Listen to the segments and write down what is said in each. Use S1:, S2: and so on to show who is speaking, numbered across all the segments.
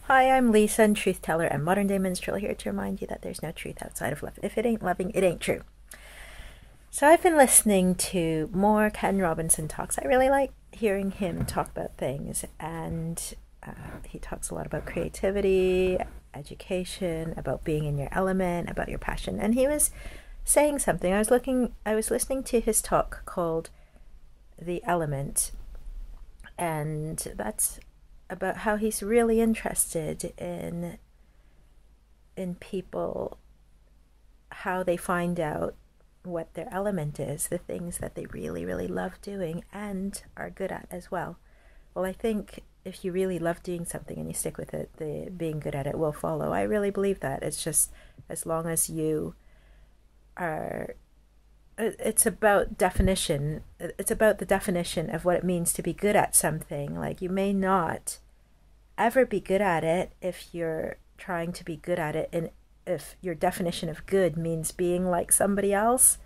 S1: Hi, I'm LeeSun Truth Teller and Modern Day Minstrel here to remind you that there's no truth outside of love. If it ain't loving, it ain't true. So I've been listening to more Ken Robinson talks. I really like hearing him talk about things, and he talks a lot about creativity, education, about being in your element, about your passion. And he was saying something. I was listening to his talk called The Element, and that's about how he's really interested in people, how they find out what their element is, the things that they really, really love doing and are good at as well. Well, I think if you really love doing something and you stick with it, the being good at it will follow. I really believe that. It's just as long as you are, it's about definition. It's about the definition of what it means to be good at something. Like, you may not ever be good at it if you're trying to be good at it, and if your definition of good means being like somebody else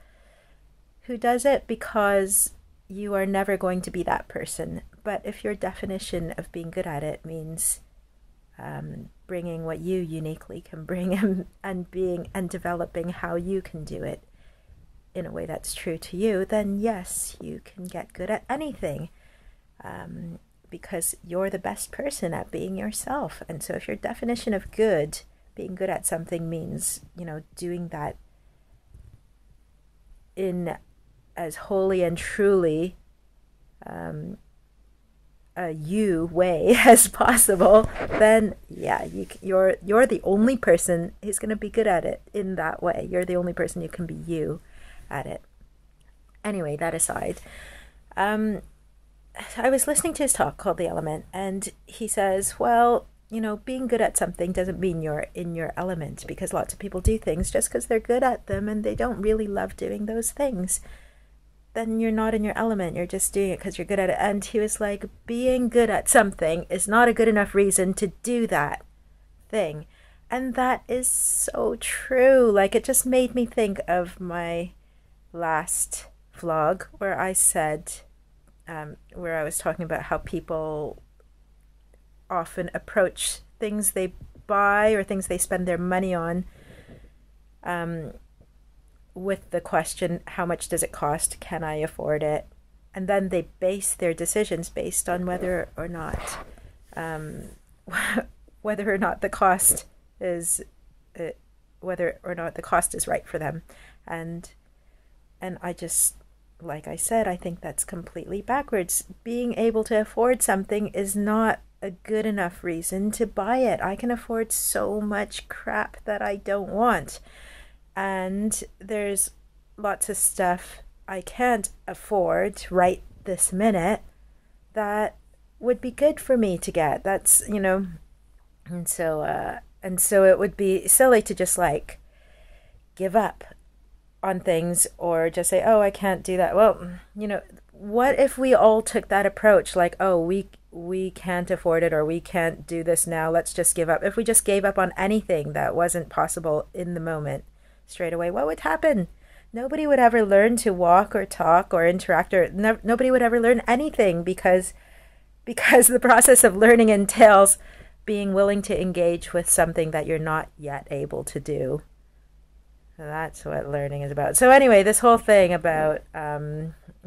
S1: who does it, because you are never going to be that person. But if your definition of being good at it means bringing what you uniquely can bring, and being and developing how you can do it in a way that's true to you, then yes, you can get good at anything, because you're the best person at being yourself. And so if your definition of good, being good at something, means, doing that in as wholly and truly a you way as possible, then yeah, you're the only person who's going to be good at it in that way. You're the only person who can be you at it. Anyway, that aside, I was listening to his talk called The Element, and he says, well, being good at something doesn't mean you're in your element, because lots of people do things just because they're good at them and they don't really love doing those things. Then you're not in your element, you're just doing it because you're good at it. And he was like, being good at something is not a good enough reason to do that thing. And that is so true. Like, it just made me think of my last vlog where I said, where I was talking about how people often approach things they buy or things they spend their money on with the question, how much does it cost? Can I afford it? And then they base their decisions based on whether or not the cost is right for them. And I just, like I said, I think that's completely backwards. Being able to afford something is not a good enough reason to buy it. I can afford so much crap that I don't want. And there's lots of stuff I can't afford right this minute that would be good for me to get. That's, and so it would be silly to just like give up on things, or just say, oh, I can't do that. Well, what if we all took that approach, like, oh, we can't afford it, or we can't do this now, let's just give up. If we just gave up on anything that wasn't possible in the moment straight away, what would happen? Nobody would ever learn to walk or talk or interact, or nobody would ever learn anything, because the process of learning entails being willing to engage with something that you're not yet able to do. That's what learning is about. So anyway, this whole thing about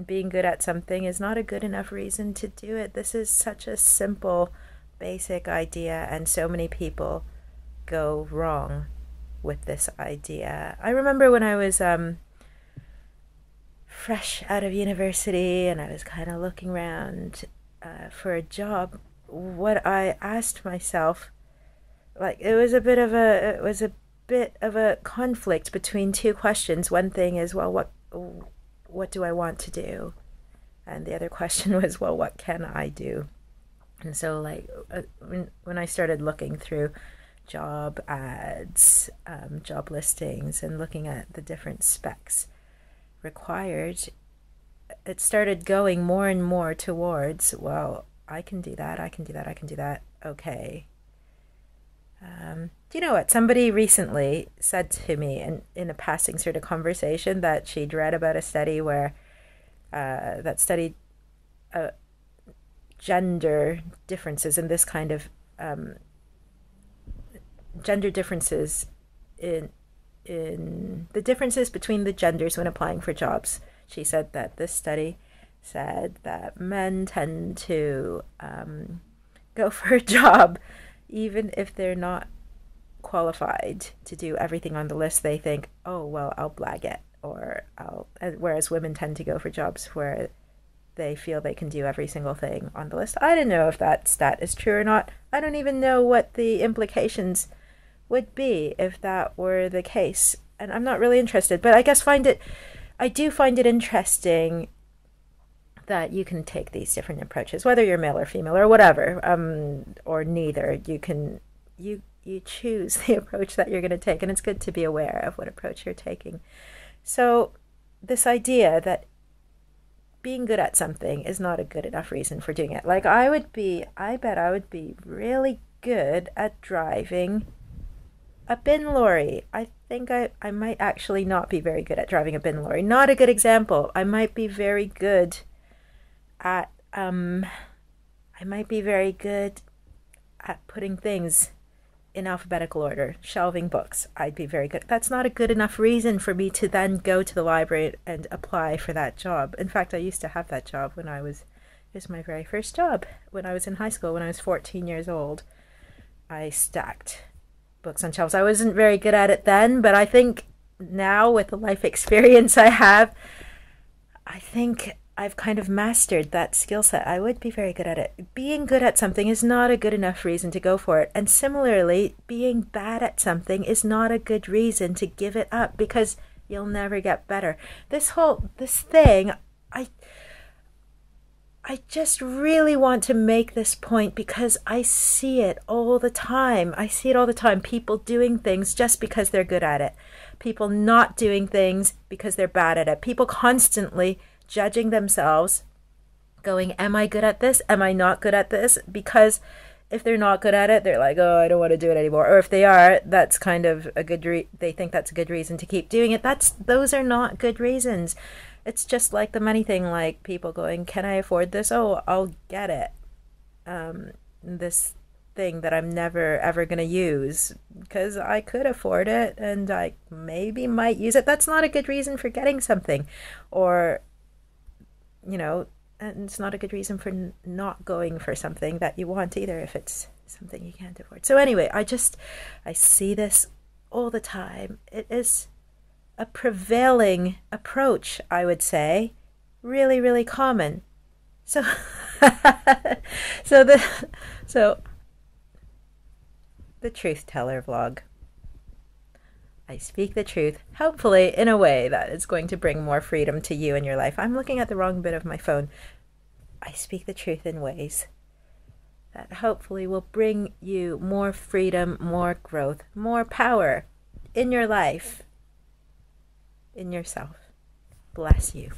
S1: being good at something is not a good enough reason to do it. This is such a simple, basic idea, and so many people go wrong with this idea. I remember when I was fresh out of university and I was kind of looking around for a job, what I asked myself, like, it was a bit of a conflict between two questions. One thing is, well, what do I want to do? And the other question was, well, what can I do? And so, like, when I started looking through job ads, job listings, and looking at the different specs required, it started going more and more towards, well, I can do that, I can do that, I can do that. Okay. Do you know what? Somebody recently said to me in a passing sort of conversation that she'd read about a study where that studied gender differences in this kind of gender differences in the differences between the genders when applying for jobs. She said that this study said that men tend to go for a job even if they're not qualified to do everything on the list. They think, oh, well, I'll blag it, or whereas women tend to go for jobs where they feel they can do every single thing on the list. I don't know if that stat is true or not. I don't even know what the implications would be if that were the case. And I'm not really interested, but I guess I do find it interesting that you can take these different approaches, whether you're male or female or whatever, or neither. You choose the approach that you're going to take, and it's good to be aware of what approach you're taking. So this idea that being good at something is not a good enough reason for doing it. Like I bet I would be really good at driving a bin lorry. I think I might actually not be very good at driving a bin lorry. Not a good example. I might be very good at putting things in alphabetical order, shelving books. I'd be very good. That's not a good enough reason for me to then go to the library and apply for that job. In fact, I used to have that job it was my very first job when I was in high school. When I was 14 years old, I stacked books on shelves. I wasn't very good at it then, but I think now with the life experience I have, I think I've kind of mastered that skill set. I would be very good at it. Being good at something is not a good enough reason to go for it. And similarly, being bad at something is not a good reason to give it up, because you'll never get better. This thing, I just really want to make this point because I see it all the time. People doing things just because they're good at it. People not doing things because they're bad at it. People constantly judging themselves, going, am I good at this? Am I not good at this? Because if they're not good at it, they're like, oh, I don't want to do it anymore. Or if they are, that's kind of they think that's a good reason to keep doing it. Those are not good reasons. It's just like the money thing, like people going, can I afford this? Oh, I'll get it. This thing that I'm never ever going to use because I could afford it and I maybe might use it. That's not a good reason for getting something. Or, and it's not a good reason for not going for something that you want either if it's something you can't afford. So anyway, I see this all the time. It is a prevailing approach, I would say, really, really common. So, the Truth Teller vlog. I speak the truth, hopefully in a way that is going to bring more freedom to you in your life. I'm looking at the wrong bit of my phone. I speak the truth in ways that hopefully will bring you more freedom, more growth, more power in your life, in yourself. Bless you.